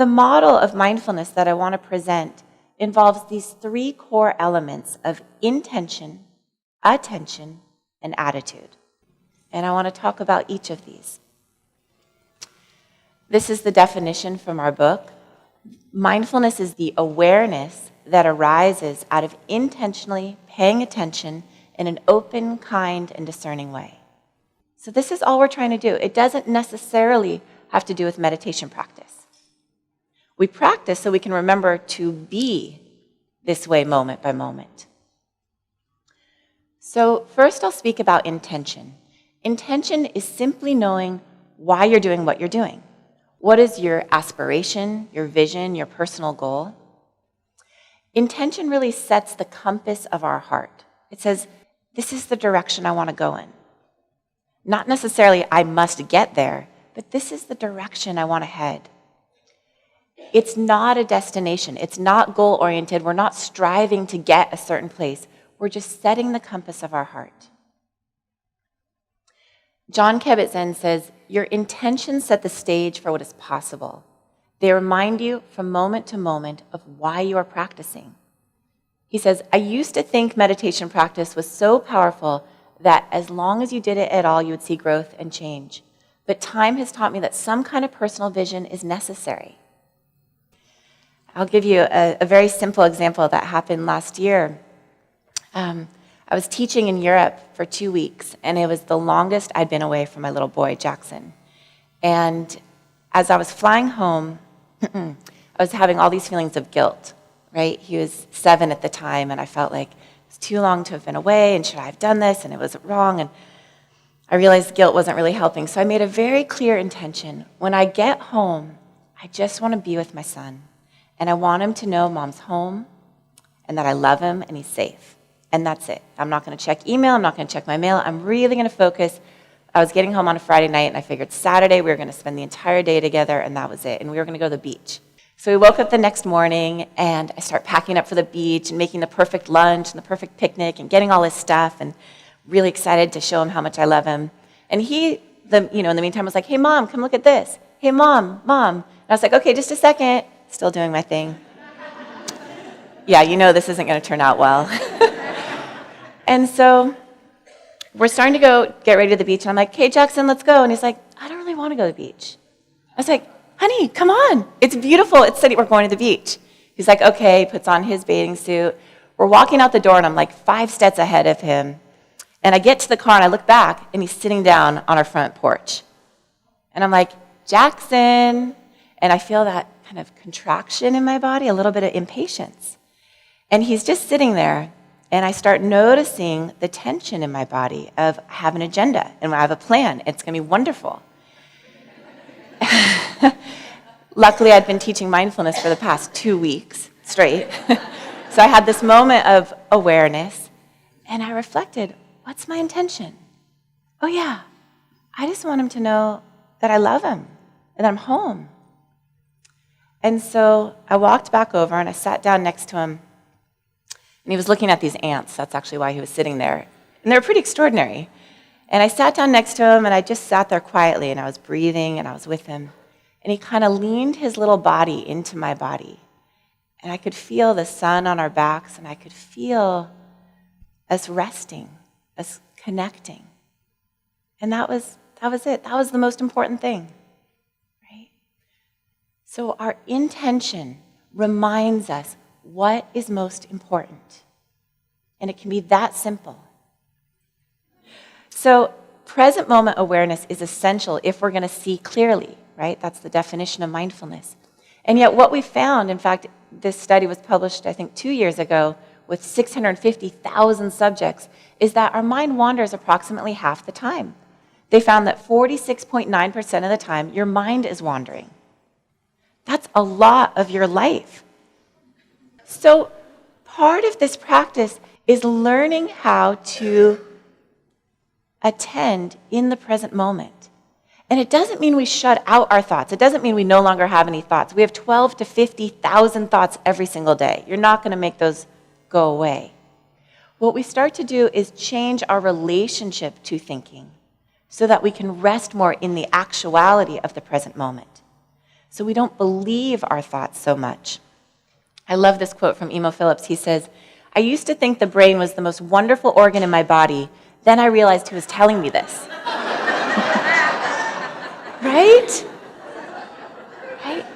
the model of mindfulness that I want to present involves these three core elements of intention, attention, and attitude. And I want to talk about each of these. This is the definition from our book. Mindfulness is the awareness that arises out of intentionally paying attention in an open, kind, and discerning way. So this is all we're trying to do. It doesn't necessarily have to do with meditation practice. We practice so we can remember to be this way moment by moment. So first I'll speak about intention. Intention is simply knowing why you're doing what you're doing. What is your aspiration, your vision, your personal goal? Intention really sets the compass of our heart. It says, this is the direction I want to go in. Not necessarily I must get there, but this is the direction I want to head. It's not a destination. It's not goal-oriented. We're not striving to get a certain place. We're just setting the compass of our heart. John Kabat-Zinn says, your intentions set the stage for what is possible. They remind you from moment to moment of why you are practicing. He says, I used to think meditation practice was so powerful that as long as you did it at all, you would see growth and change. But time has taught me that some kind of personal vision is necessary. I'll give you a very simple example that happened last year. I was teaching in Europe for 2 weeks, and it was the longest I'd been away from my little boy, Jackson. And as I was flying home, I was having all these feelings of guilt, right? He was 7 at the time, and I felt like it was too long to have been away, and should I have done this, and it was wrong, and I realized guilt wasn't really helping. So I made a very clear intention. When I get home, I just want to be with my son, and I want him to know Mom's home, and that I love him, and he's safe. And that's it. I'm not going to check email. I'm not going to check my mail. I'm really going to focus. I was getting home on a Friday night, and I figured Saturday we were going to spend the entire day together, and that was it. And we were going to go to the beach. So we woke up the next morning, and I start packing up for the beach and making the perfect lunch and the perfect picnic and getting all his stuff and really excited to show him how much I love him. And he, in the meantime, was like, hey, Mom, come look at this. Hey, Mom. And I was like, okay, just a second. Still doing my thing. Yeah, this isn't going to turn out well. And so we're starting to go get ready to the beach, and I'm like, hey, Jackson, let's go. And he's like, I don't really want to go to the beach. I was like, honey, come on. It's beautiful. It's sunny. We're going to the beach. He's like, okay, he puts on his bathing suit. We're walking out the door, and I'm like 5 steps ahead of him. And I get to the car, and I look back, and he's sitting down on our front porch. And I'm like, Jackson. And I feel that kind of contraction in my body, a little bit of impatience. And he's just sitting there. And I start noticing the tension in my body of I have an agenda and I have a plan. It's going to be wonderful. Luckily, I'd been teaching mindfulness for the past 2 weeks straight. So I had this moment of awareness, and I reflected, what's my intention? Oh yeah, I just want him to know that I love him and that I'm home. And so I walked back over and I sat down next to him. And he was looking at these ants. That's actually why he was sitting there. And they were pretty extraordinary. And I sat down next to him, and I just sat there quietly, and I was breathing, and I was with him. And he kind of leaned his little body into my body. And I could feel the sun on our backs, and I could feel us resting, us connecting. And that was it. That was the most important thing, right? So our intention reminds us what is most important. And it can be that simple. So present moment awareness is essential if we're going to see clearly, right? That's the definition of mindfulness. And yet what we found, in fact, this study was published, I think, 2 years ago with 650,000 subjects, is that our mind wanders approximately half the time. They found that 46.9% of the time, your mind is wandering. That's a lot of your life. So part of this practice is learning how to attend in the present moment. And it doesn't mean we shut out our thoughts. It doesn't mean we no longer have any thoughts. We have 12 to 50,000 thoughts every single day. You're not going to make those go away. What we start to do is change our relationship to thinking so that we can rest more in the actuality of the present moment. so we don't believe our thoughts so much. I love this quote from Emo Phillips. He says, "I used to think the brain was the most wonderful organ in my body. Then I realized he was telling me this." Right? Right?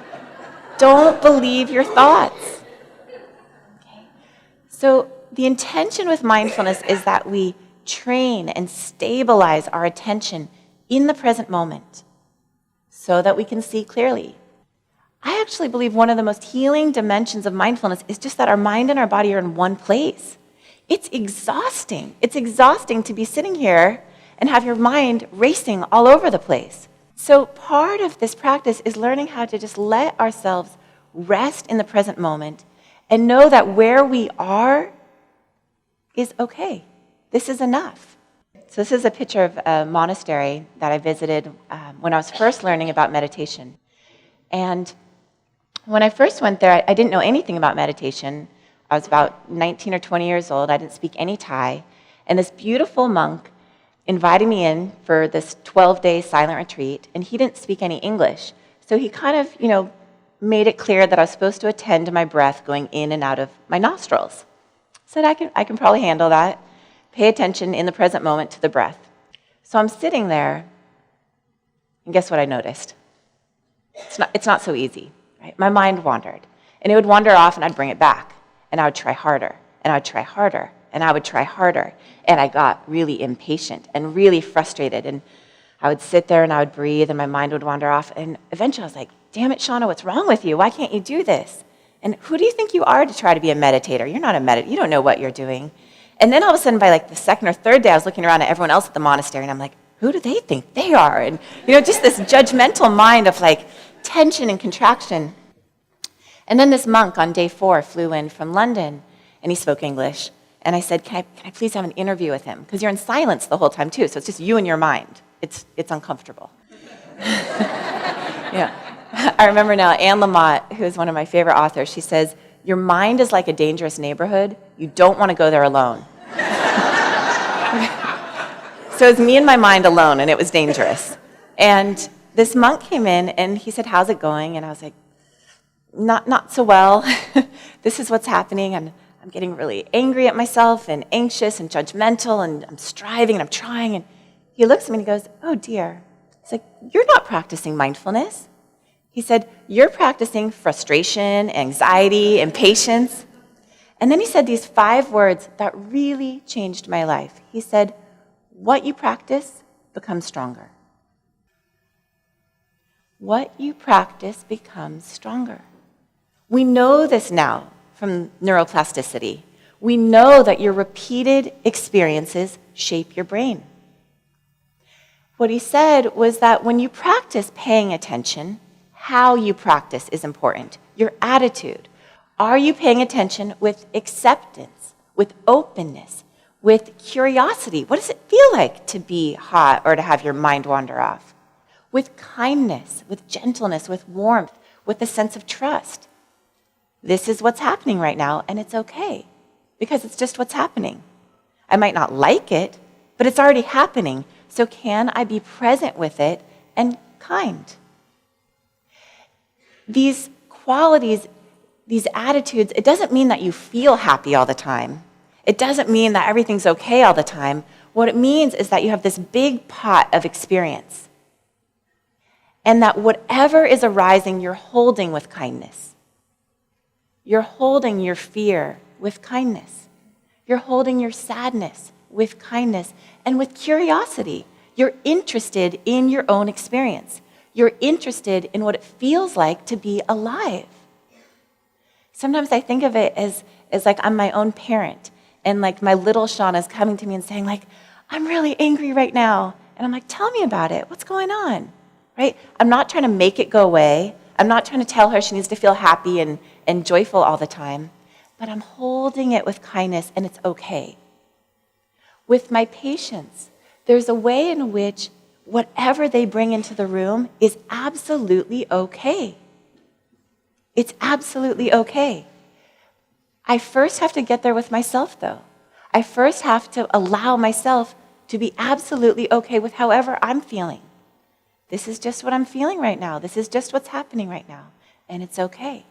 Don't believe your thoughts. Okay. So the intention with mindfulness is that we train and stabilize our attention in the present moment so that we can see clearly. I actually believe one of the most healing dimensions of mindfulness is just that our mind and our body are in one place. It's exhausting. It's exhausting to be sitting here and have your mind racing all over the place. So part of this practice is learning how to just let ourselves rest in the present moment and know that where we are is okay. This is enough. So this is a picture of a monastery that I visited when I was first learning about meditation. And when I first went there, I didn't know anything about meditation. I was about 19 or 20 years old. I didn't speak any Thai. And this beautiful monk invited me in for this 12-day silent retreat, and he didn't speak any English. So he kind of, made it clear that I was supposed to attend to my breath going in and out of my nostrils. I said, I can probably handle that. Pay attention in the present moment to the breath. So I'm sitting there, and guess what I noticed? It's not so easy. Right? My mind wandered, and it would wander off, and I'd bring it back, and I would try harder, and I would try harder, and I would try harder, and I got really impatient and really frustrated, and I would sit there and I would breathe, and my mind would wander off, and eventually I was like, "Damn it, Shauna, what's wrong with you? Why can't you do this? And who do you think you are to try to be a meditator? You're not a meditator. You don't know what you're doing." And then all of a sudden, by like the second or third day, I was looking around at everyone else at the monastery, and I'm like, who do they think they are? And just this judgmental mind of like tension and contraction. And then this monk on day 4 flew in from London, and he spoke English. And I said, can I please have an interview with him? Because you're in silence the whole time, too, so it's just you and your mind. It's uncomfortable. Yeah. I remember now, Anne Lamott, who is one of my favorite authors, she says, "Your mind is like a dangerous neighborhood. You don't want to go there alone." So it was me and my mind alone, and it was dangerous. And this monk came in, and he said, "How's it going?" And I was like, not so well. This is what's happening. I'm getting really angry at myself and anxious and judgmental, and I'm striving and I'm trying. And he looks at me and he goes, "Oh, dear." He's like, "You're not practicing mindfulness." He said, "You're practicing frustration, anxiety, impatience." And then he said these 5 words that really changed my life. He said, "What you practice becomes stronger." What you practice becomes stronger. We know this now from neuroplasticity. We know that your repeated experiences shape your brain. What he said was that when you practice paying attention, how you practice is important. Your attitude. Are you paying attention with acceptance, with openness, with curiosity? What does it feel like to be hot or to have your mind wander off? With kindness, with gentleness, with warmth, with a sense of trust. This is what's happening right now, and it's okay, because it's just what's happening. I might not like it, but it's already happening, so can I be present with it and kind? These qualities, these attitudes, it doesn't mean that you feel happy all the time. It doesn't mean that everything's okay all the time. What it means is that you have this big pot of experience, and that whatever is arising, you're holding with kindness. You're holding your fear with kindness. You're holding your sadness with kindness and with curiosity. You're interested in your own experience. You're interested in what it feels like to be alive. Sometimes I think of it as like I'm my own parent, and like my little Shauna's coming to me and saying like, "I'm really angry right now." And I'm like, "Tell me about it. What's going on?" Right? I'm not trying to make it go away. I'm not trying to tell her she needs to feel happy and joyful all the time, but I'm holding it with kindness, and it's okay. With my patients, there's a way in which whatever they bring into the room is absolutely okay. It's absolutely okay. I first have to get there with myself, though. I first have to allow myself to be absolutely okay with however I'm feeling. This is just what I'm feeling right now. This is just what's happening right now. And it's okay.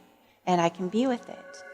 And I can be with it.